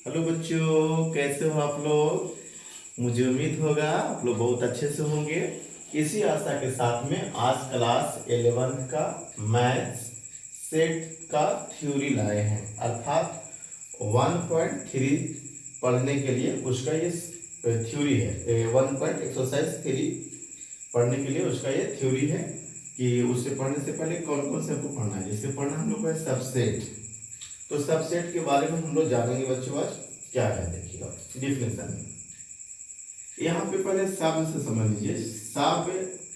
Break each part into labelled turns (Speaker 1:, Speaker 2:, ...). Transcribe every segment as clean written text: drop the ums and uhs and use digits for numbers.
Speaker 1: Hello बच्चों, कैसे हो आप लोग। मुझे उम्मीद होगा आप लोग बहुत अच्छे से होंगे। इसी आशा के साथ में आज क्लास 11 का मैथ्स सेट का थ्योरी लाए हैं, अर्थात 1.3 पढ़ने के लिए उसका ये थ्योरी है। 1 एक्सरसाइज 3 पढ़ने के लिए उसका ये थ्योरी है कि उससे पढ़ने से पहले कौन कौन से हमको पढ़ना है। जैसे पढ़ना हम लोग को है सबसेट। तो सबसेट के बारे में हम लोग जानेंगे बच्चों। आज क्या है देखिएगा डिफिनेशन में। यहाँ पे पहले शब्द से समझ लीजिए। सब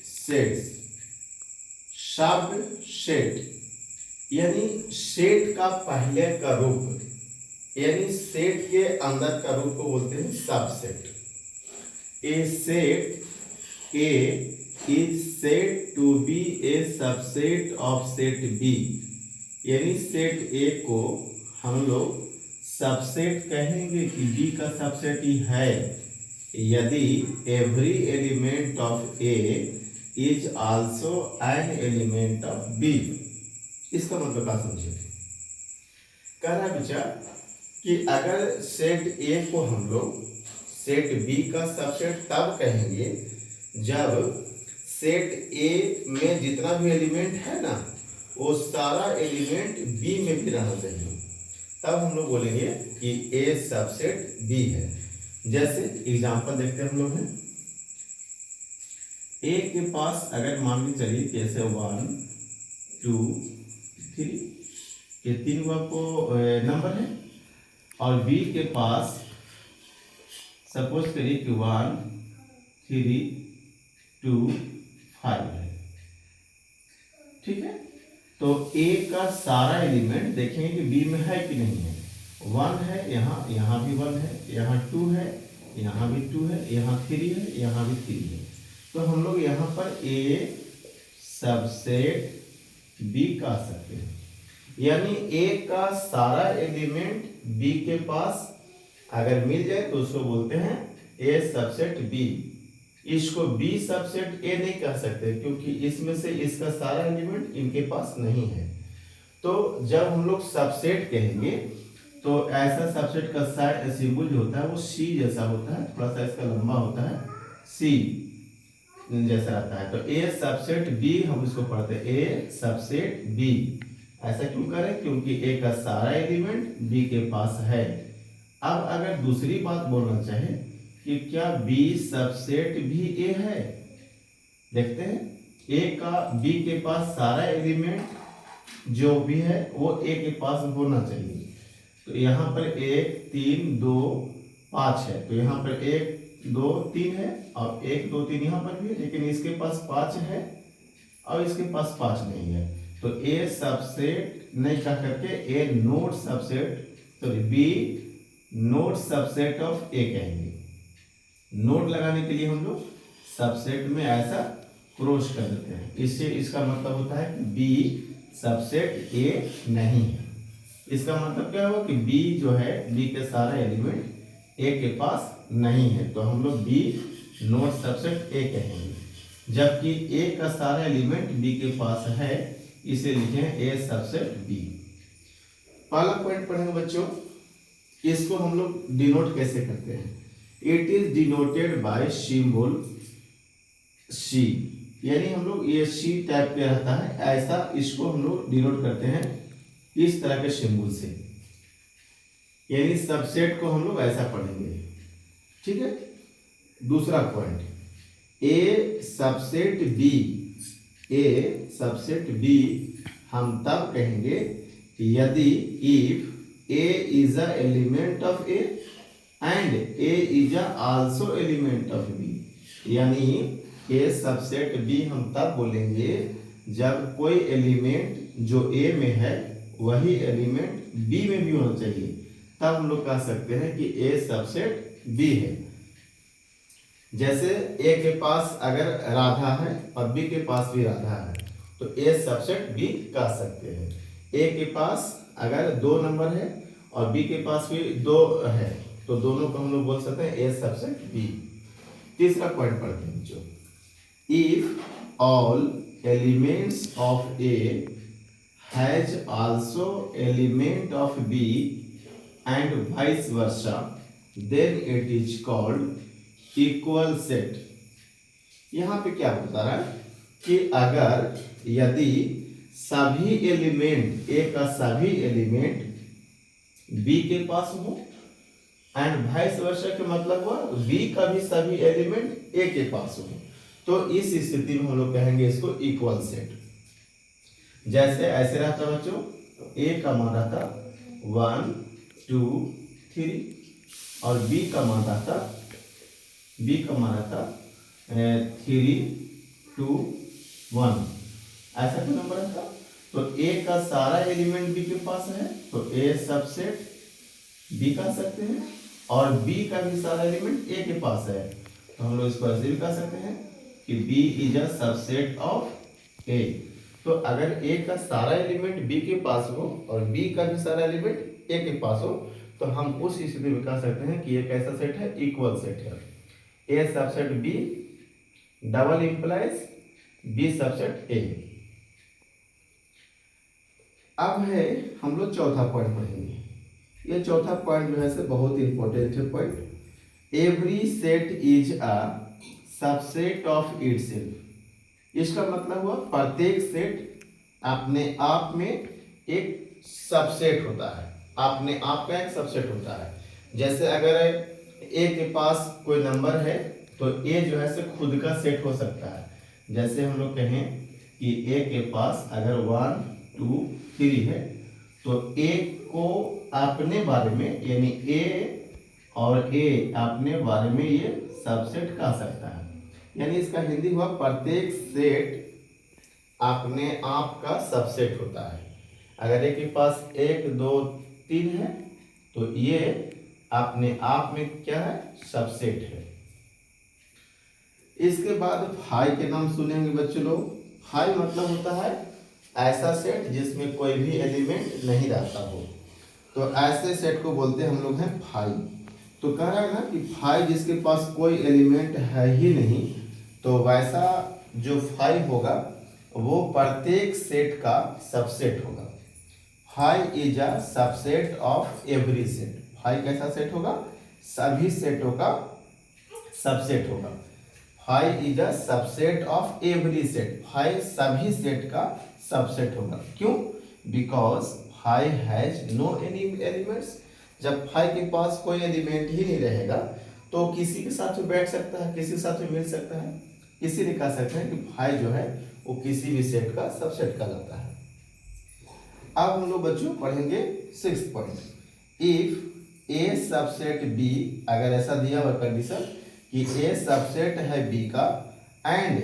Speaker 1: सेट, सब सेट यानी सेट का पहले का रूप, यानी सेट के अंदर का रूप को बोलते हैं subset. A set A is said to be A subset of set B, यानी सेट ए को हम लोग सबसेट कहेंगे कि बी का सबसेट ही है यदि every element of A is also an element of B. इसका मतलब क्या समझे। कह रहा है बच्चा कि अगर सेट ए को हम लोग सेट बी का सबसेट तब कहेंगे जब सेट ए में जितना भी एलिमेंट है ना, वो सारा एलिमेंट बी में भी रहना चाहिए, तब हम लोग बोलेंगे कि ए सबसेट बी है। जैसे एग्जांपल देखते हैं हम लोग हैं। ए के पास अगर मान ली चलिए कैसे 1 2 3 ये 3 आपको नंबर है, और बी के पास सपोज करिए कि 1 3 2 5 है। ठीक है, तो ए का सारा एलिमेंट देखेंगे कि बी में है कि नहीं है। 1 है, यहाँ भी 1 है, यहाँ 2 है, यहाँ भी 2 है, यहाँ 3 है, यहाँ भी 3 है। तो हम लोग यहाँ पर ए सबसेट बी कह सकते हैं, यानी ए का सारा एलिमेंट बी के पास अगर मिल जाए तो उसको बोलते हैं ए सबसेट बी। इसको बी सबसेट ए नहीं कह सकते क्योंकि इसमें से इसका सारा एलिमेंट इनके पास नहीं है। तो जब हम लोग सबसेट कहेंगे तो ऐसा सबसेट का सिंबल जो होता है वो सी जैसा होता है, थोड़ा सा इसका लंबा होता है, सी जैसा रहता है। तो ए सबसेट बी हम इसको पढ़ते हैं ए सबसेट बी। ऐसा क्यों करें, क्योंकि ए का सारा एलिमेंट बी के पास है। अब अगर दूसरी बात बोलना चाहे कि क्या बी सबसेट भी ए है, देखते हैं। ए का बी के पास सारा एलिमेंट जो भी है वो ए के पास होना चाहिए। तो यहाँ पर 1 3 2 5 है, तो यहाँ पर 1 2 3 है, और 1 2 3 यहाँ पर भी है, लेकिन इसके पास 5 है और इसके पास 5 नहीं है। तो ए सबसेट नहीं कह करके A not subset, sorry B not subset of A कहेंगे। नोट लगाने के लिए हम लोग सबसेट में ऐसा क्रॉस कर देते हैं, इससे इसका मतलब होता है कि बी सबसेट ए नहीं है। इसका मतलब क्या होगा कि बी जो है, बी के सारा एलिमेंट ए के पास नहीं है, तो हम लोग बी नोट सबसेट ए कहेंगे। जबकि ए का सारा एलिमेंट बी के पास है, इसे लिखें ए सबसेट बी। पहला पॉइंट पढ़ेंगे बच्चों, इसको हम लोग डिनोट कैसे करते हैं। It is denoted by symbol C, यानी हम लोग ये सी टाइप के रहता है, ऐसा इसको हम लोग डिनोट करते हैं इस तरह के सिंबल से, यानी सबसेट को हम लोग ऐसा पढ़ेंगे। ठीक है, दूसरा point A subset B. A subset B हम तब कहेंगे कि यदि if A is a element of A and A is also element of B, यानी ए सबसेट बी हम तब बोलेंगे जब कोई एलिमेंट जो ए में है वही एलिमेंट बी में भी होना चाहिए, तब हम लोग कह सकते हैं कि ए सबसेट बी है। जैसे ए के पास अगर राधा है और बी के पास भी राधा है, तो ए सबसेट बी कह सकते हैं। ए के पास अगर 2 नंबर है और बी के पास भी 2 है, तो दोनों को हम लोग बोल सकते हैं ए सबसेट बी। तीसरा पॉइंट पढ़ते हैं जो, if all elements of A has also element of B and vice versa, then it is called equal set. यहाँ पे क्या बता रहा है कि अगर यदि सभी एलिमेंट ए का सभी एलिमेंट बी के पास हो एंड वाइस वर्सा के मतलब हुआ बी का भी सभी एलिमेंट ए के पास हो, तो इस स्थिति में हम लोग कहेंगे इसको इक्वल सेट। जैसे ऐसे रहता बच्चों, ए का मान रहता 1 2 3 और बी का मान रहता 3 2 1, ऐसा कोई नंबर रहता। तो ए का सारा एलिमेंट बी के पास है तो ए सबसेट बी कह सकते हैं, और बी का भी सारा एलिमेंट ए के पास है तो हम लोग इसको ऐसे भी कह सकते हैं कि B is a subset of A. तो अगर ए का सारा एलिमेंट बी के पास हो और बी का भी सारा एलिमेंट ए के पास हो तो हम उस स्थिति में कह सकते हैं कि ये कैसा सेट है, इक्वल सेट है। A subset B double implies B subset A. अब है हम लोग चौथा पॉइंट पढ़ेंगे। ये चौथा पॉइंट जो है से बहुत इंपॉर्टेंट है point. Every set is a subset of itself. इसका मतलब हुआ प्रत्येक सेट अपने आप में एक सबसेट होता है, अपने आप का एक सबसेट होता है। जैसे अगर ए के पास कोई नंबर है तो ए जो है से खुद का सेट हो सकता है। जैसे हम लोग कहें कि ए के पास अगर 1 2 3 है तो ए को अपने बारे में यानी ए और ए अपने बारे में ये सबसेट कह सकता है। यानी इसका हिंदी हुआ प्रत्येक सेट अपने आप का सबसेट होता है। अगर ए के पास 1 2 3 है तो ये अपने आप में क्या है, सबसेट है। इसके बाद फाई के नाम सुनेंगे बच्चों लोग। फाई मतलब होता है ऐसा सेट जिसमें कोई भी एलिमेंट नहीं रहता हो, तो ऐसे सेट को बोलते हैं हम लोग हैं फाई। तो कह रहा है ना कि फाई जिसके पास कोई एलिमेंट है ही नहीं, तो वैसा जो फाई होगा वो प्रत्येक सेट का सबसेट होगा। Phi is a subset of every set. Phi कैसा सेट होगा, सभी सेटों का सबसेट होगा। Phi is a subset of every set. Phi सभी सेट का सबसेट होगा। क्यों? Because phi has no any elements. जब फाई के पास कोई एलिमेंट ही नहीं रहेगा तो किसी के साथ में बैठ सकता है, किसी के साथ में मिल सकता है। इसीलिए कह सकते हैं कि फाई जो है वो किसी भी सेट का सबसेट कहलाता है। अब हम लोग बच्चों पढ़ेंगे 6th point. If A subset B, अगर ऐसा दिया हुआ कंडीशन कि ए सबसेट है बी का एंड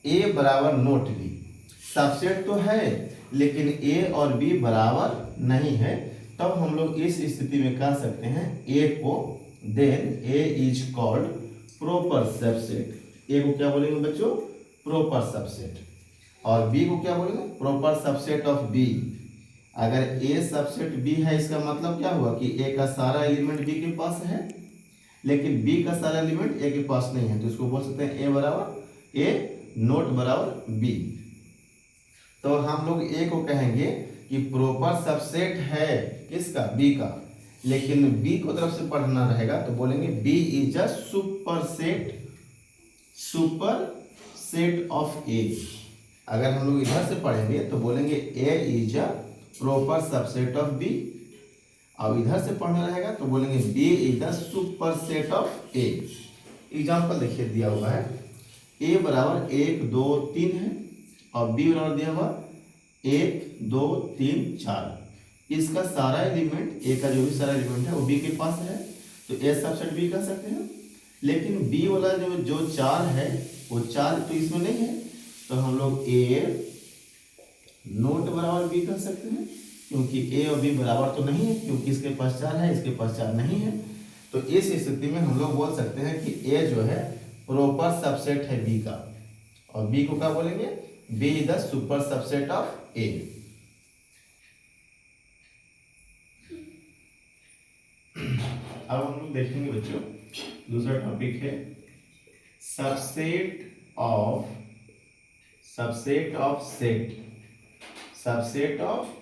Speaker 1: ए बराबर नोट बी। सबसेट तो है लेकिन ए और बी बराबर नहीं है, तब हम लोग इस स्थिति में कह सकते हैं ए को, then A is called proper subset. A को क्या बोलेंगे बच्चों, प्रॉपर सबसेट। और बी को क्या बोलेंगे, प्रॉपर सबसेट ऑफ बी। अगर ए सबसेट बी है इसका मतलब क्या हुआ कि ए का सारा एलिमेंट बी के पास है लेकिन बी का सारा एलिमेंट ए के पास नहीं है, तो इसको बोल सकते हैं ए बराबर ए नोट बराबर बी। तो हम लोग ए को कहेंगे कि प्रॉपर सबसेट है किसका, बी का, लेकिन बी को तरफ से पढ़ना रहेगा तो बोलेंगे B is a superset of A. अगर हम लोग इधर से पढ़ेंगे तो बोलेंगे A is a proper subset of B, और इधर से पढ़ना रहेगा तो बोलेंगे B is the superset of A. Example देखिए दिया हुआ है, ए बराबर 1 2 3 है और बी बराबर दिया हुआ 1 2 3 4। इसका सारा एलिमेंट, ए का जो भी सारा एलिमेंट है वो बी के पास है तो ए सबसेट बी कर सकते हैं। लेकिन बी वाला जो 4 है वो 4 तो इसमें नहीं है, तो हम लोग ए नोट बराबर बी कर सकते हैं, क्योंकि ए और बी बराबर तो नहीं है, क्योंकि इसके पास 4 है इसके पास 4 नहीं है। तो इस स्थिति में हम लोग बोल सकते हैं कि ए जो है प्रॉपर सबसेट है बी का, और बी को क्या बोलेंगे, B is the super subset of A. अब हम लोग देखेंगे बच्चों दूसरा टॉपिक है subset of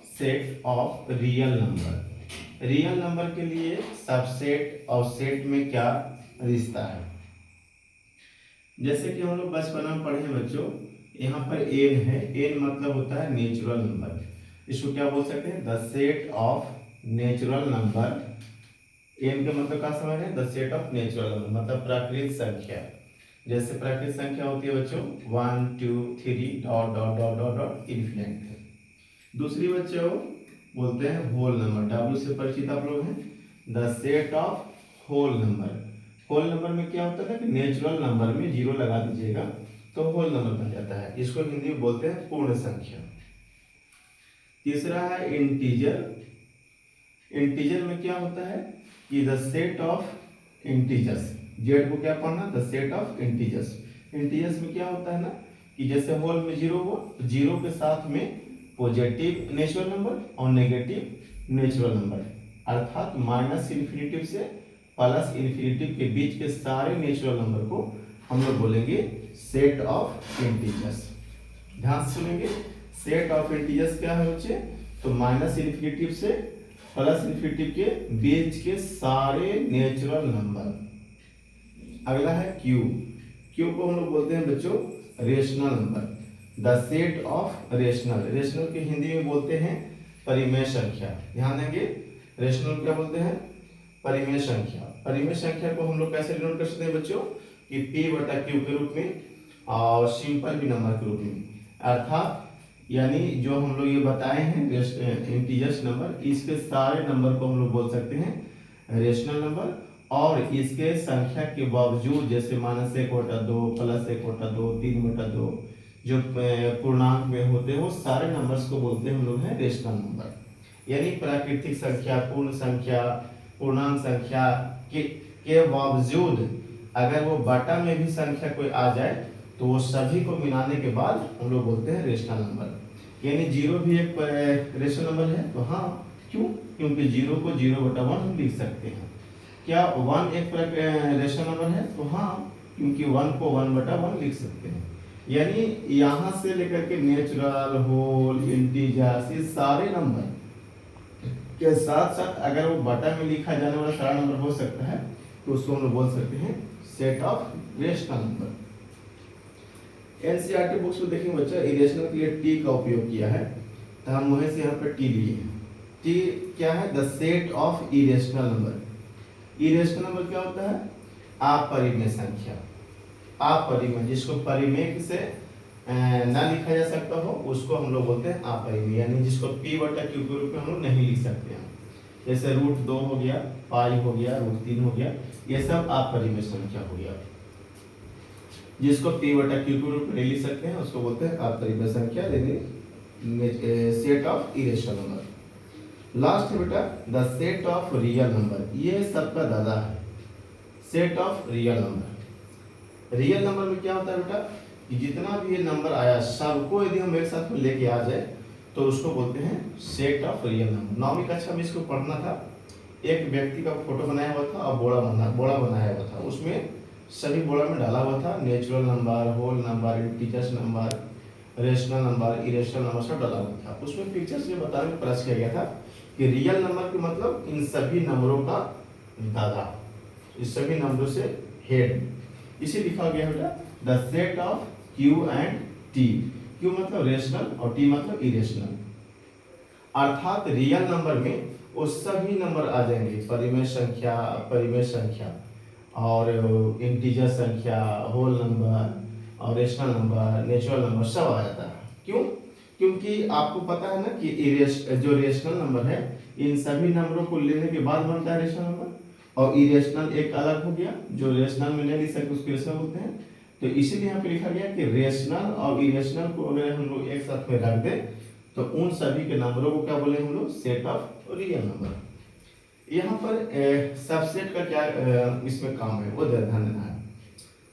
Speaker 1: set of real number. Real number के लिए सबसेट और सेट में क्या रिश्ता है। जैसे कि हम लोग बचपन में पढ़े बच्चों, यहाँ पर एन है, एन मतलब होता है नेचुरल नंबर। इसको क्या बोल सकते हैं, the set of natural number. N का मतलब क्या समझ रहे हैं, the set of natural number मतलब प्राकृतिक संख्या। जैसे प्राकृतिक संख्या होती है बच्चों 1 2 3 dot dot dot dot dot infinite. दूसरी बच्चों बोलते हैं होल नंबर, डब्ल्यू से परिचित आप लोग हैं, the set of whole number. Whole number में क्या होता है कि नेचुरल नंबर में जीरो लगा दीजिएगा तो होल नंबर बन जाता है, इसको हिंदी में बोलते हैं पूर्ण संख्या। तीसरा है इंटीजर। इंटीजर में क्या होता है कि the set of integers, Z को क्या पढ़ना, the set of integers. Integers में क्या होता है ना कि जैसे होल में जीरो हो तो जीरो के साथ में पॉजिटिव नेचुरल नंबर और नेगेटिव नेचुरल नंबर, अर्थात माइनस इन्फिनिटिव से प्लस इन्फिनिटिव के बीच के सारे नेचुरल नंबर को हम लोग बोलेंगे सेट ऑफ इंटीजर्स। ध्यान से सुनेंगे, सेट ऑफ इंटीजर्स क्या है बच्चे, तो माइनस इन्फिनिटिव से प्लस इन्फिनिटिव के बीच के सारे नेचुरल नंबर। अगला है क्यू। क्यू को हम लोग बोलते हैं बच्चों rational number, the set of rational. Rational के हिंदी में बोलते हैं परिमेय संख्या। ध्यान देंगे, रेशनल क्या बोलते हैं, परिमेय संख्या। परिमेय संख्या को हम लोग कैसे डिनोट कर सकते हैं बच्चों कि p बटा क्यू के रूप में और सिंपल भी नंबर के रूप में, अर्थात यानी जो हम लोग ये बताए हैं इंटीजर्स नंबर, इसके सारे नंबर को हम लोग बोल सकते हैं रेशनल नंबर। और इसके संख्या के बावजूद जैसे माइनस 1/2 प्लस 1/2 3/2 जो पूर्णांक में होते हैं वो सारे नंबर्स को बोलते हैं हम लोग हैं रेशनल नंबर। यानी प्राकृतिक संख्या, पूर्ण संख्या, पूर्णांक संख्या के बावजूद अगर वो बटा में भी संख्या कोई आ जाए तो वो सभी को मिलाने के बाद हम लोग बोलते हैं रेशनल नंबर। यानी जीरो भी एक रेशनल नंबर है, तो हाँ क्यों, क्योंकि जीरो को 0/1 हम लिख सकते हैं। क्या 1 एक रेशनल नंबर है, तो हाँ क्योंकि 1 को 1/1 लिख सकते हैं। यानी यहाँ से लेकर के नेचुरल, होल, इंटीजर्स, ये सारे नंबर के साथ साथ अगर वो बटा में लिखा जाने वाला सारा नंबर हो सकता है तो उसको हम लोग बोल सकते हैं set of rational number. NCERT books में देखेंगे बच्चा इरेशनल के लिए टी का उपयोग किया है, तो हम वहीं से यहाँ पर टी लिए हैं। टी क्या है, the set of irrational number. Irrational number क्या होता है, अपरिमेय संख्या। अपरिमेय, जिसको परिमेय से ना लिखा जा सकता हो उसको हम लोग बोलते हैं अपरिमेय, यानी जिसको p बटा q के रूप में हम लोग नहीं लिख सकते हैं। जैसे √2 हो गया, पाई हो गया, √3 हो गया, ये सब अपरिमेय संख्या हो गया। जिसको p बटा q के रूप में नहीं लिख सकते हैं उसको बोलते हैं अपरिमेय संख्या, यानी set of irrational number. Last है बेटा the set of real number, ये सबका दादा है। Set of real number, real number में क्या होता है बेटा कि जितना भी ये नंबर आया सबको यदि हम एक साथ में लेके आ जाए तो उसको बोलते हैं सेट ऑफ रियल नंबर। 9वीं कक्षा में इसको पढ़ना था। एक व्यक्ति का फोटो बनाया हुआ था और बोड़ा बनाया हुआ था, उसमें सभी बोड़ा में डाला हुआ था natural number, whole number, integers number, rational number, irrational number सब डाला हुआ था। उसमें पिक्चर से बताने का प्रयास किया गया था कि रियल नंबर के मतलब इन सभी नंबरों का दादा, इस सभी नंबरों से हेड। इसे लिखा गया बेटा the set of Q and T। Q मतलब रेशनल और T मतलब इरेशनल, अर्थात रियल नंबर में वो सभी नंबर आ जाएंगे, परिमेय संख्या, अपरिमेय संख्या और इंटीजर संख्या, होल नंबर और रेशनल नंबर, नेचुरल नंबर सब आ जाता है। क्यों, क्योंकि आपको पता है ना कि जो रेशनल नंबर है इन सभी नंबरों को लेने के बाद बनता है रेशनल नंबर, और इरेशनल एक अलग हो गया, जो रेशनल में नहीं लिख सकते उसको इरेशनल बोलते हैं। तो इसीलिए यहाँ पे लिखा गया कि रेशनल और इरेशनल को अगर हम लोग एक साथ में रख दें तो उन सभी के नंबरों को क्या बोले हम लोग सेट ऑफ रियल नंबर। यहाँ पर सबसेट का क्या इसमें काम है वो ध्यान देना है।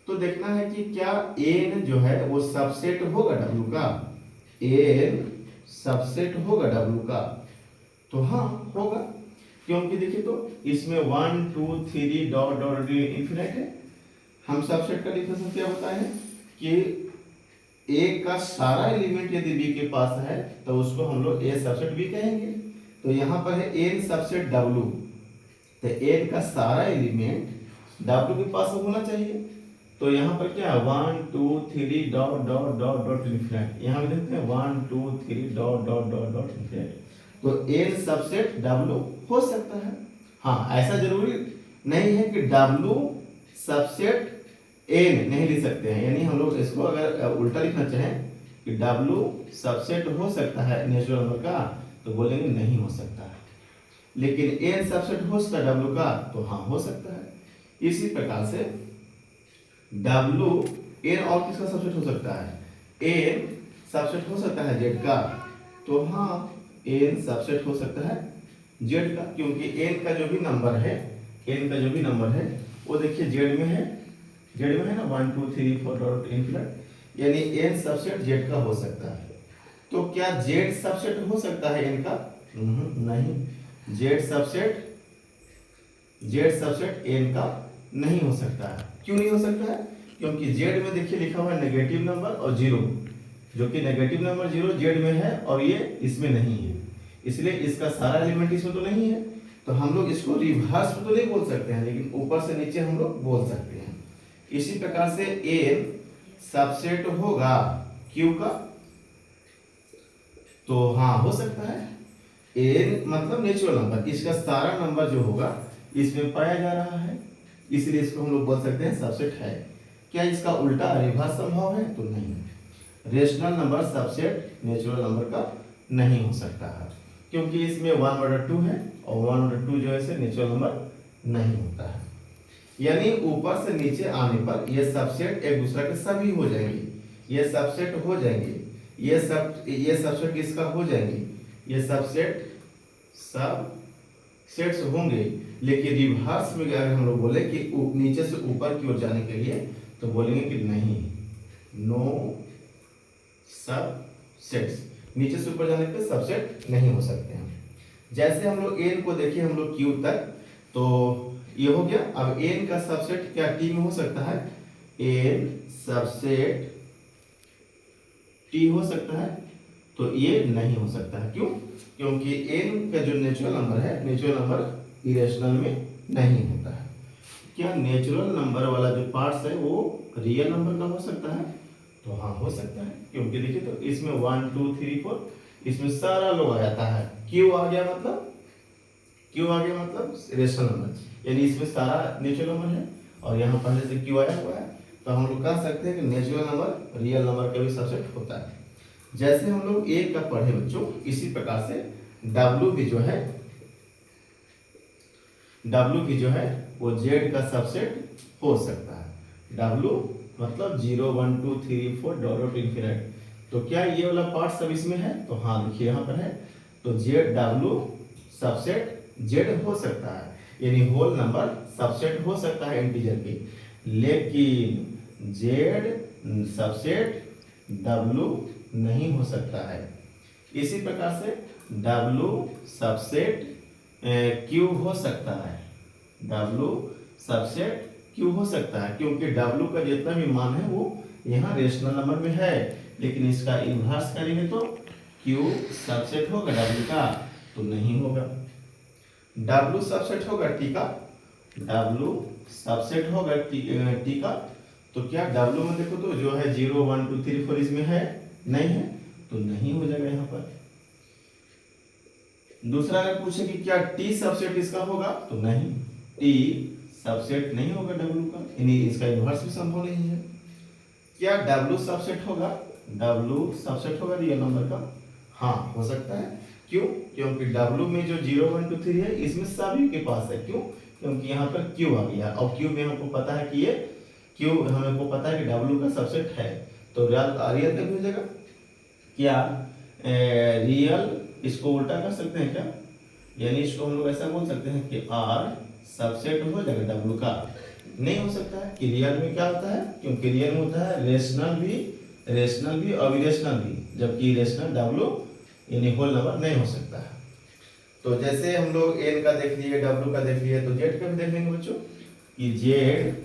Speaker 1: तो देखना है कि क्या एन जो है वो सबसेट होगा डब्ल्यू का, एन सबसेट होगा डब्ल्यू का, तो हाँ होगा, क्योंकि देखिए तो इसमें 1 2 3 डॉट डॉट इन्फिनिट है। हम सबसेट का डिफिनेशन क्या बताए हैं कि ए का सारा एलिमेंट यदि बी के पास है तो उसको हम लोग ए सबसेट बी कहेंगे। तो यहाँ पर है एन सबसेट डब्लू, तो एन का सारा एलिमेंट डब्लू के पास होना चाहिए। तो यहाँ पर क्या 1 2 3 dot dot dot dot infinite, यहाँ भी देखते हैं 1 2 3 dot dot dot dot infinite. तो एन सबसेट डब्लू हो सकता है। हाँ, ऐसा जरूरी नहीं है कि डब्लू सबसेट एन नहीं लिख सकते हैं, यानी हम लोग इसको अगर उल्टा लिखना चाहें कि डब्लू सबसेट हो सकता है नेचुरल नंबर का, तो बोलेंगे नहीं हो सकता है। लेकिन एन सबसेट हो सकता है डब्लू का, तो हाँ हो सकता है। इसी प्रकार से डब्लू एन और किसका सबसेट हो सकता है, एन सबसेट हो सकता है जेड का, तो हाँ एन सबसेट हो सकता है जेड का, क्योंकि एन का जो भी नंबर है, एन का जो भी नंबर है वो देखिए जेड में है, जेड में है ना 1 2 3 4 डॉट इन्फिनिट, यानी एन सबसेट जेड का हो सकता है। तो क्या जेड सबसेट हो सकता है एन का? नहीं, जेड सबसेट एन का नहीं हो सकता है। क्यों नहीं हो सकता है? क्योंकि जेड में देखिए लिखा हुआ है नेगेटिव नंबर और जीरो, जो कि नेगेटिव नंबर जीरो जेड में है और ये इसमें नहीं है, इसलिए इसका सारा एलिमेंट इसमें तो नहीं है। तो हम लोग इसको रिवर्स में तो नहीं बोल सकते हैं, लेकिन ऊपर से नीचे हम लोग बोल सकते हैं। इसी प्रकार से एन सबसेट होगा क्यू का, तो हाँ हो सकता है। एन मतलब नेचुरल नंबर, इसका सारा नंबर जो होगा इसमें पाया जा रहा है, इसलिए इसको हम लोग बोल सकते हैं सबसेट है। क्या इसका उल्टा रिवर्स संभव है? तो नहीं, rational number subset natural number का नहीं हो सकता है, क्योंकि इसमें 1/2 है और 1/2 जो है नेचुरल नंबर नहीं होता है। यानी ऊपर से नीचे आने पर ये सबसेट एक दूसरे के सभी हो जाएंगे, ये सबसेट हो जाएंगे, ये सबसेट किसका हो जाएंगे, ये सबसेट सब सेट्स होंगे। लेकिन रिवर्स में अगर हम लोग बोले कि नीचे से ऊपर की ओर जाने के लिए, तो बोलेंगे कि नहीं, नो सब सेट्स, नीचे से ऊपर जाने पे सबसेट नहीं हो सकते हैं। जैसे हम लोग एन को देखिए हम लोग क्यू तक, तो ये हो गया। अब एन का सबसेट क्या टी में हो सकता है? एन सबसेट टी हो सकता है, तो ये नहीं हो सकता है। क्यों? क्योंकि एन का जो नेचुरल नंबर है, नेचुरल नंबर इरेशनल में नहीं होता है। क्या नेचुरल नंबर वाला जो पार्ट्स है वो रियल नंबर का हो सकता है? तो हाँ हो सकता है, क्योंकि देखिए तो इसमें 1 2 3 4 इसमें सारा लोग आ जाता है, क्यू आ गया मतलब रेशनल नंबर, यानी इसमें सारा नेचुरल नंबर है और यहाँ पहले से क्यू आया हुआ है, तो हम लोग कह सकते हैं कि नेचुरल नंबर रियल नंबर का भी सबसेट होता है। जैसे हम लोग ए का पढ़े बच्चों, इसी प्रकार से डब्ल्यू भी जो है वो जेड का सबसेट हो सकता है। डब्ल्यू मतलब 0 1 2 3 4 डॉट इन्फिनिट। तो क्या ये वाला पार्ट सब इसमें है? तो हाँ देखिए यहाँ पर है, तो जेड डब्ल्यू सबसेट जेड हो सकता है, यानी होल नंबर सबसेट हो सकता है इंटीजर की, लेकिन जेड सबसेट डब्ल्यू नहीं हो सकता है। इसी प्रकार से डब्ल्यू सबसेट क्यू हो सकता है, डब्ल्यू सबसेट क्यू हो सकता है, क्योंकि डब्ल्यू का जितना भी मान है वो यहाँ रेशनल नंबर में है, लेकिन इसका इन्वर्स करेंगे तो क्यू सबसेट होगा डब्ल्यू का, तो नहीं होगा। डब्ल्यू सबसेट होगा टी का, डब्ल्यू सबसेट होगा टी का, तो क्या डब्ल्यू में देखो तो जो है 0 1 2 3 4 इसमें है नहीं है, तो नहीं हो जाएगा यहाँ पर। दूसरा अगर पूछे कि क्या टी सबसेट इसका होगा, तो नहीं, टी सबसेट नहीं होगा डब्ल्यू का, यानी इसका इन्वर्स भी संभव नहीं है। क्या डब्ल्यू सबसेट होगा? डब्ल्यू सबसेट होगा रियल नंबर का? हाँ हो सकता है। क्यों? क्योंकि डब्ल्यू में जो 0 1 2 3 है इसमें सभी के पास है। क्यों? क्योंकि यहाँ पर क्यू आ गया, और क्यू में हमको पता है कि ये क्यू हमको पता है कि डब्ल्यू का सबसेट है, तो रियल तक हो जाएगा। क्या रियल इसको उल्टा कर सकते हैं क्या? यानी इसको हम लोग ऐसा बोल सकते हैं कि आर सबसेट हो जाएगा डब्ल्यू का? नहीं हो सकता है। कि रियल में क्या होता है? क्योंकि रियल में होता है रेशनल भी और इरेशनल भी, जबकि इरेशनल डब्ल्यू यानी होल नंबर नहीं हो सकता है। तो जैसे हम लोग एन का देख लिए, डब्ल्यू का देख लिए, तो जेड का भी देख लेंगे बच्चों कि जेड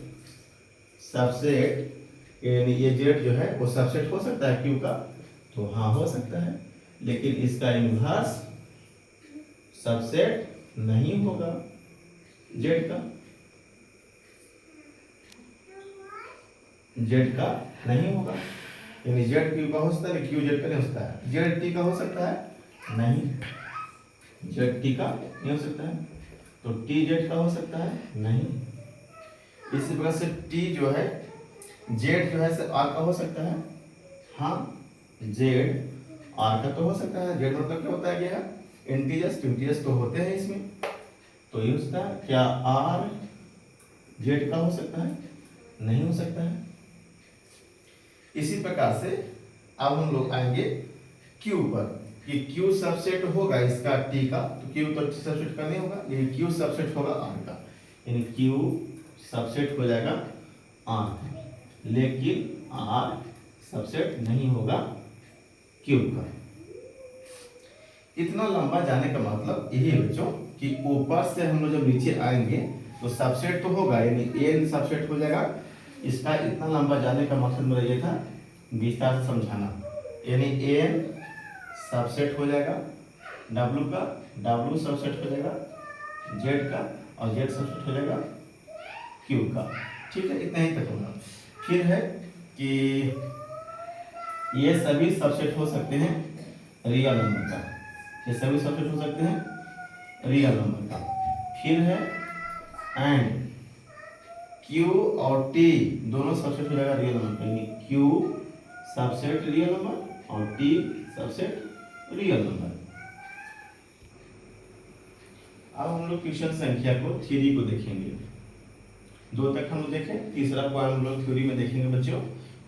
Speaker 1: सबसेट, यानी ये जेड जो है वो सबसेट हो सकता है क्यू का? तो हाँ हो सकता है, लेकिन इसका इन्वर्स सबसेट नहीं होगा जेड का, जेड का नहीं होगा। यानी जेड क्यू का हो सकता है, क्यू जेड का नहीं हो सकता है। जेड टी का हो सकता है? नहीं, जेड टी का नहीं हो सकता है। तो टी जेड का हो सकता है? नहीं। इसी प्रकार से टी जो है जेड जो है से आर का हो सकता है? हाँ, जेड आर का तो हो सकता है। जेड मतलब क्या होता है, क्या इंटीजर्स, इंटीजर्स तो होते हैं इसमें, तो ये हो सकता है। क्या आर जेड का हो सकता है? नहीं हो सकता है। इसी प्रकार से अब हम लोग आएंगे क्यू पर, कि क्यू सबसेट होगा इसका टी का, तो क्यू तो सबसेट का नहीं होगा, लेकिन क्यू सबसेट होगा आर का, यानी क्यू सबसेट हो जाएगा आर का, लेकिन आर सबसेट नहीं होगा क्यू का। इतना लंबा जाने का मतलब यही है बच्चों कि ऊपर से हम लोग जब नीचे आएंगे तो सबसेट तो होगा, यानी एन सबसेट हो जाएगा। इसका इतना लंबा जाने का मकसद मेरा ये था विस्तार से समझाना, यानी एन सबसेट हो जाएगा डब्लू का, डब्लू सबसेट हो जाएगा जेड का, और जेड सबसेट हो जाएगा क्यू का। ठीक है, इतना ही तक होगा। फिर है कि ये सभी सबसेट हो सकते हैं रियल नंबर का, ये सभी सबसेट हो सकते हैं रियल नंबर का। फिर है एंड Q और T दोनों सबसेट हो जाएगा रियल नंबर का, Q सबसेट रियल नंबर और T सबसेट रियल नंबर। अब हम लोग क्वेश्चन संख्या को थ्योरी को देखेंगे। 2 तक हम लोग देखें, तीसरा पॉइंट हम लोग थ्योरी में देखेंगे बच्चों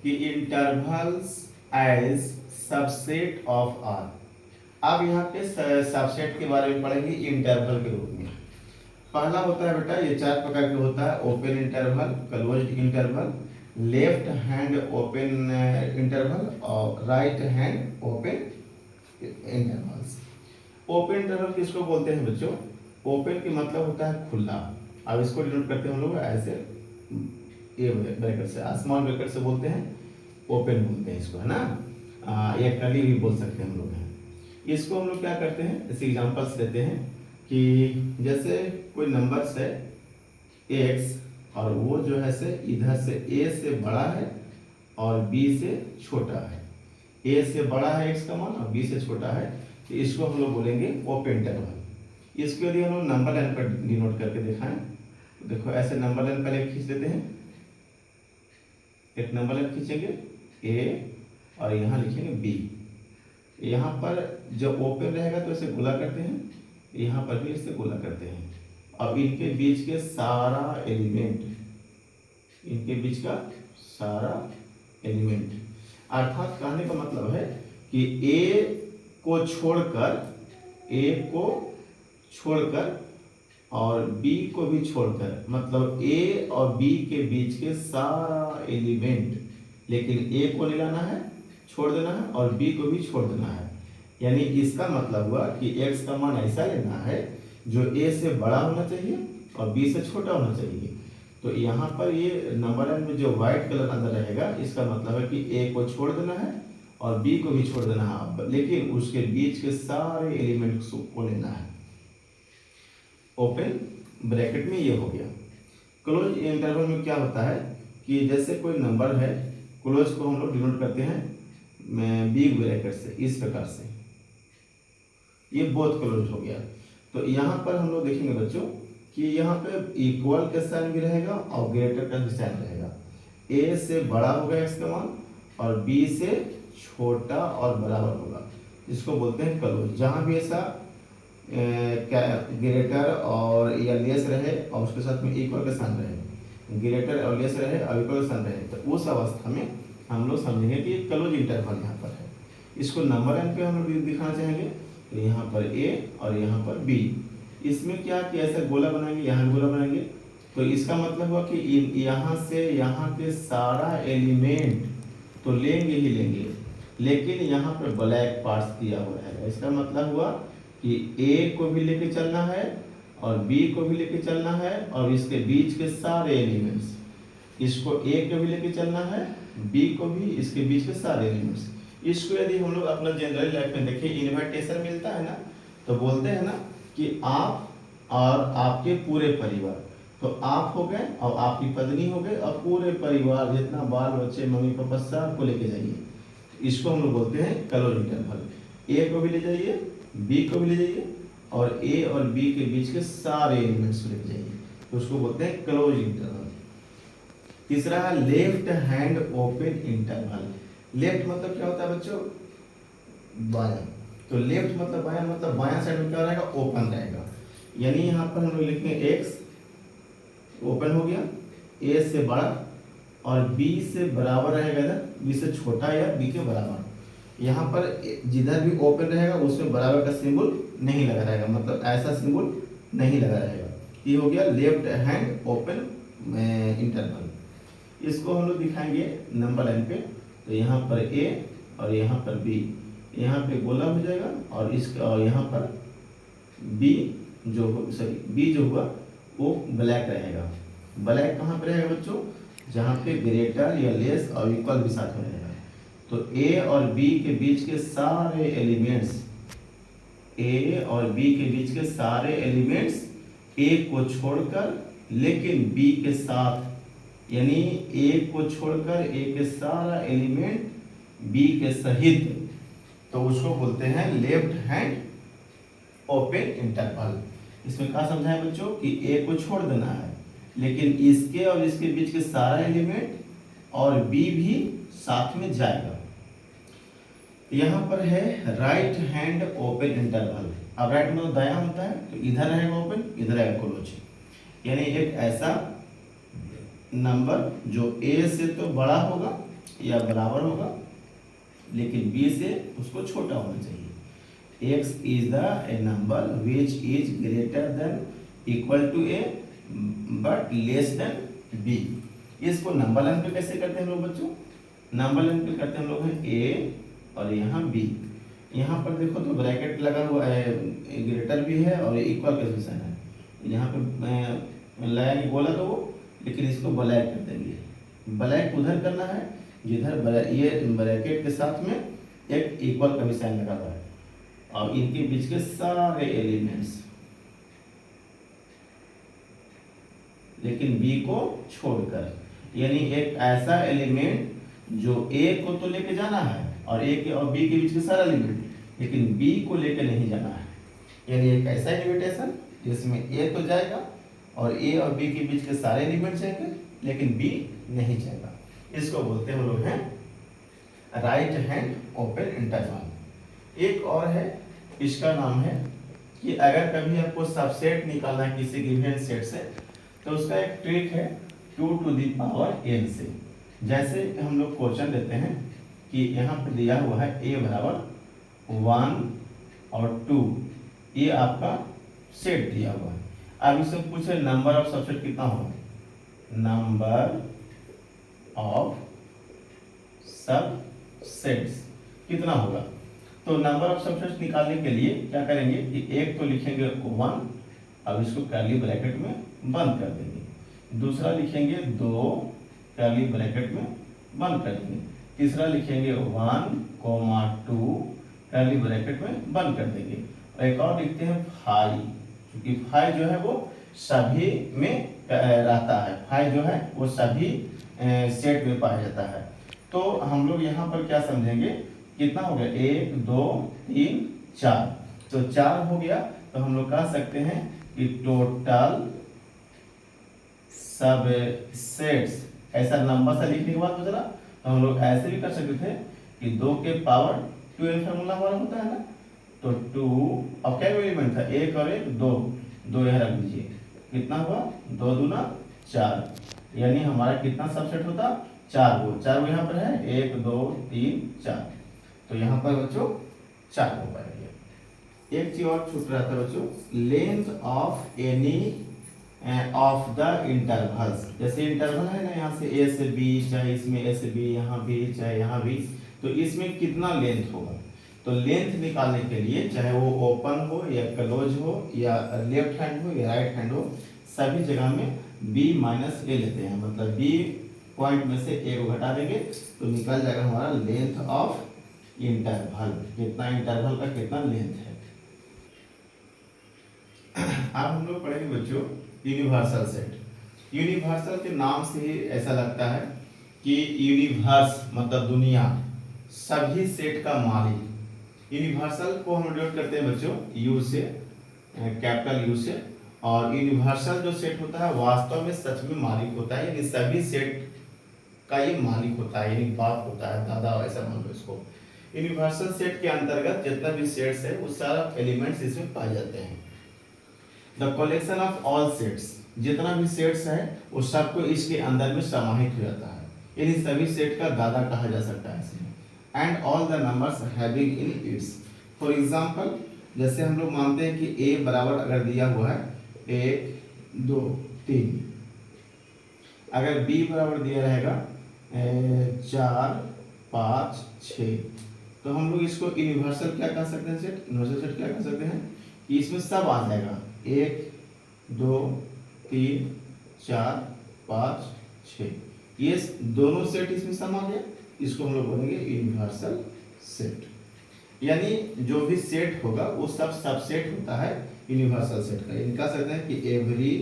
Speaker 1: कि intervals as subset of R. अब यहाँ पे सबसेट के बारे में पढ़ेंगे इंटरवल के रूप में। पहला होता है बेटा, ये 4 प्रकार के होता है, open interval, closed interval, left hand open interval और right hand open intervals. Open interval किसको बोलते हैं बच्चों? ओपन की मतलब होता है खुला। अब इसको डिनोट करते हैं हम लोग ऐसे, ये ब्रैकेट से, स्मॉल ब्रैकेट से बोलते हैं ओपन बोलते हैं इसको, है ना। या कर्ली भी बोल सकते हैं हम लोग हैं। इसको हम लोग क्या करते हैं, इस एग्जांपल्स देते हैं कि जैसे कोई नंबर्स है x और वो जो है से इधर से a से बड़ा है और b से छोटा है, a से बड़ा है x का मान और b से छोटा है, तो इसको हम लोग बोलेंगे ओपन इंटरवल। इसके लिए हम लोग नंबर लाइन पर डिनोट करके दिखाएं। तो देखो ऐसे नंबर लाइन पहले खींच देते हैं, एक नंबर लाइन खींचेंगे a और यहाँ लिखेंगे b। यहाँ पर जब ओपन रहेगा तो इसे गोला करते हैं, यहाँ पर भी इसे गोला करते हैं। अब इनके बीच के सारा एलिमेंट, इनके बीच का सारा एलिमेंट, अर्थात कहने का मतलब है कि a को छोड़कर और b को भी छोड़कर, मतलब a और b के बीच के सारा एलिमेंट, लेकिन a को ले लाना है, छोड़ देना है, और b को भी छोड़ देना है। यानी इसका मतलब हुआ कि x का मान ऐसा लेना है जो a से बड़ा होना चाहिए और b से छोटा होना चाहिए। तो यहाँ पर ये नंबर लाइन में जो व्हाइट कलर अंदर रहेगा, इसका मतलब है कि a को छोड़ देना है और b को भी छोड़ देना है, लेकिन उसके बीच के सारे एलिमेंट को लेना है। ओपन ब्रैकेट में ये हो गया। क्लोज इंटरवल में क्या होता है कि जैसे कोई नंबर है, क्लोज को हम लोग डिनोट करते हैं बिग ब्रैकेट से, इस प्रकार से, ये बोथ क्लोज हो गया। तो यहाँ पर हम लोग देखेंगे बच्चों कि यहाँ पे इक्वल का साइन भी रहेगा और ग्रेटर का भी साइन रहेगा। a से बड़ा होगा x का मान और b से छोटा और बराबर होगा, इसको बोलते हैं क्लोज। जहाँ भी ऐसा ग्रेटर और या लेस रहे और उसके साथ में इक्वल का साइन रहे, ग्रेटर और लेस रहे और इक्वल का साइन रहे, तो उस अवस्था में हम लोग समझेंगे कि क्लोज इंटरवल यहाँ पर है। इसको नंबर लाइन पे हम लोग दिखाना चाहेंगे, तो यहाँ पर a और यहाँ पर b। इसमें क्या कि ऐसा गोला बनाएंगे, यहाँ गोला बनाएंगे, तो इसका मतलब हुआ कि यहाँ से यहाँ के सारा एलिमेंट तो लेंगे ही लेंगे, लेकिन यहाँ पर ब्लैक पार्ट्स दिया हुआ है। इसका मतलब हुआ कि a को भी लेके चलना है और b को भी लेके चलना है और इसके बीच के सारे एलिमेंट्स, इसको a को भी लेके चलना है, b को भी, इसके बीच के सारे एलिमेंट्स। इसको यदि हम लोग अपना जनरल लाइफ में देखें, इन्वर्टेशन मिलता है ना, तो बोलते हैं ना कि आप और आपके पूरे परिवार, तो आप हो गए और आपकी पत्नी हो गए और पूरे परिवार जितना बाल बच्चे मम्मी पापा सबको लेके जाइए, इसको हम लोग बोलते हैं क्लोज इंटरवल। ए को भी ले जाइए, बी को भी ले जाइए और ए और बी के बीच के सारे एलिमेंट्स को लेके जाइए, तो उसको बोलते हैं क्लोज इंटरवल। तीसरा है left hand open interval. Left मतलब क्या होता है बच्चों? बायां। तो लेफ्ट मतलब बायां, मतलब बायां साइड में क्या रहेगा? ओपन रहेगा। यानी यहाँ पर हम लोग लिखेंगे एक्स ओपन हो गया, ए से बड़ा और बी से बराबर रहेगा, इधर बी से छोटा या बी के बराबर। यहाँ पर जिधर भी ओपन रहेगा उसमें बराबर का सिंबल नहीं लगा रहेगा, मतलब ऐसा सिंबल नहीं लगा रहेगा। ये हो गया लेफ्ट हैंड ओपन इंटरवल। इसको हम लोग दिखाएंगे नंबर लाइन पे। तो यहाँ पर ए और यहाँ पर बी, यहाँ पे गोला हो जाएगा और इसका और यहाँ पर बी जो बी जो हुआ वो ब्लैक रहेगा। ब्लैक कहाँ पे रहेगा बच्चों? जहाँ पे ग्रेटर या लेस और इक्वल भी साथ में रहेगा। तो ए और बी के बीच के सारे एलिमेंट्स, ए और बी के बीच के सारे एलिमेंट्स ए को छोड़कर लेकिन बी के साथ, यानी ए को छोड़कर ए के सारा एलिमेंट बी के सहित, तो उसको बोलते हैं लेफ्ट हैंड ओपन इंटरवल। इसमें क्या समझा है बच्चों कि ए को छोड़ देना है लेकिन इसके और इसके बीच के सारा एलिमेंट और बी भी साथ में जाएगा। यहाँ पर है राइट हैंड ओपन इंटरवल। अब राइट मतलब दायां होता है, तो इधर रहेगा ओपन, इधर रहेगा क्लोज। यानी एक ऐसा नंबर जो ए से तो बड़ा होगा या बराबर होगा लेकिन बी से उसको छोटा होना चाहिए। x is the a number which is greater than equal to a but less than b। इसको नंबर लाइन पे कैसे करते हैं हम लोग बच्चों? नंबर लाइन पे करते हैं हम लोग हैं a और यहाँ b। यहाँ पर देखो तो ब्रैकेट लगा हुआ है, ग्रेटर भी है और इक्वल का निशान है। यहाँ पे लगाएंगे बोला तो वो, लेकिन इसको ब्लैक कर देंगे। ब्लैक उधर करना है जिधर ये ब्रैकेट के साथ में एक इक्वल का निशान लगा हुआ है और इनके बीच के सारे एलिमेंट्स लेकिन बी को छोड़कर, यानी एक ऐसा एलिमेंट जो ए को तो लेके जाना है और ए के और बी के बीच के सारा एलिमेंट लेकिन बी को लेके नहीं जाना है। यानी एक ऐसा इन्विटेशन जिसमें ए तो जाएगा और ए और बी के बीच के सारे एलिमेंट जाएंगे लेकिन बी नहीं जाएगा। इसको बोलते हैं हम लोग हैं राइट हैंड ओपन इंटरवल। एक और है, इसका नाम है कि अगर कभी आपको सबसेट निकालना है किसी गिवन सेट से, तो उसका एक ट्रिक है 2 to the power n से। जैसे हम लोग क्वेश्चन देते हैं कि यहाँ पर दिया हुआ है a बराबर 1 और 2, ये आपका सेट दिया हुआ है। अब इससे पूछे नंबर ऑफ सबसेट कितना होगा? नंबर ऑफ सबसेट्स कितना होगा? तो नंबर ऑफ सबसेट्स निकालने के लिए क्या करेंगे कि एक तो लिखेंगे 1, अब इसको कर्ली ब्रैकेट में बंद कर देंगे। दूसरा लिखेंगे 2, कर्ली ब्रैकेट में बंद कर देंगे। तीसरा लिखेंगे 1, 2, कर्ली ब्रैकेट में बंद कर देंगे। और एक और लिखते हैं 5, क्योंकि 5 जो है वो सभी में रहता है, 5 जो है वो सभी सेट में पाया जाता है। तो हम लोग यहाँ पर क्या समझेंगे, कितना हो गया? 1, 2, 3, 4, तो 4 हो गया। तो हम लोग कह सकते हैं कि टोटल सबसेट्स, ऐसा लंबा सा लिखने के बाद बचला, तो हम लोग ऐसे भी कर सकते थे कि 2 के पावर 2n फॉर्मूला हमारा होता है ना, तो 2 अब क्या एलिमेंट था? 1 और 1 2 यहाँ रख दीजिए, कितना हुआ? 2 दूना 4, यानी हमारा कितना सबसेट होता? 4 वो यहाँ पर है 1, 2, 3, 4, तो यहाँ पर बच्चों 4 हो पाएगा। एक चीज और छूट रहा था बच्चों, length of any of the intervals. जैसे इंटरवल है ना, यहाँ से ए से बी, चाहे इसमें ए से बी, यहाँ भी, चाहे यहाँ भी, तो इसमें कितना लेंथ होगा? तो लेंथ निकालने के लिए चाहे वो ओपन हो या क्लोज हो या लेफ्ट हैंड हो या राइट हैंड हो, सभी जगह में b माइनस ए लेते हैं। मतलब b पॉइंट में से a को घटा देंगे तो निकल जाएगा हमारा लेंथ ऑफ इंटरवल। कितना इंटरवल का कितना लेंथ है। अब हम लोग पढ़ेंगे बच्चों यूनिवर्सल सेट। यूनिवर्सल के नाम से ही ऐसा लगता है कि यूनिवर्स मतलब दुनिया, सभी सेट का मालिक। यूनिवर्सल को हम डिनोट करते हैं बच्चों यू से, कैपिटल यू से। और यूनिवर्सल जो सेट होता है वास्तव में सच में मालिक होता है, यानी सभी सेट का ये मालिक होता है, यानी बाप होता है, दादा, ऐसा मान लो इसको। यूनिवर्सल सेट के अंतर्गत जितना भी सेट्स है वो सारा एलिमेंट्स इसमें पाए जाते हैं। The collection of all sets, जितना भी सेट्स है वो सबको इसके अंदर में समाहित हो जाता है, यानी सभी सेट का दादा कहा जा सकता है इसे। And all the numbers having in its, for example जैसे हम लोग मानते हैं कि a बराबर अगर दिया हुआ है 1 2 3, अगर b बराबर दिया रहेगा 4 5 6, तो हम लोग इसको यूनिवर्सल क्या कह सकते हैं, सेट यूनिवर्सल सेट क्या कह सकते हैं कि इसमें सब आ जाएगा 1 2 3 4 5 6, ये दोनों सेट इसमें समा गया, इसको हम लोग बोलेंगे यूनिवर्सल सेट। यानी जो भी सेट होगा वो सब सबसेट होता है यूनिवर्सल सेट का। यानी कह सकते हैं कि every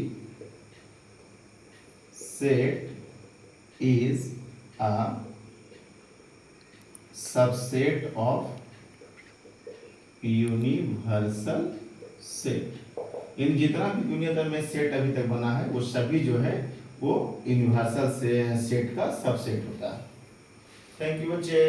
Speaker 1: set is a subset of universal set. इन जितना भी दुनिया में सेट अभी तक बना है वो सभी जो है वो यूनिवर्सल से सेट का सबसेट होता है। थैंक यू बच्चे।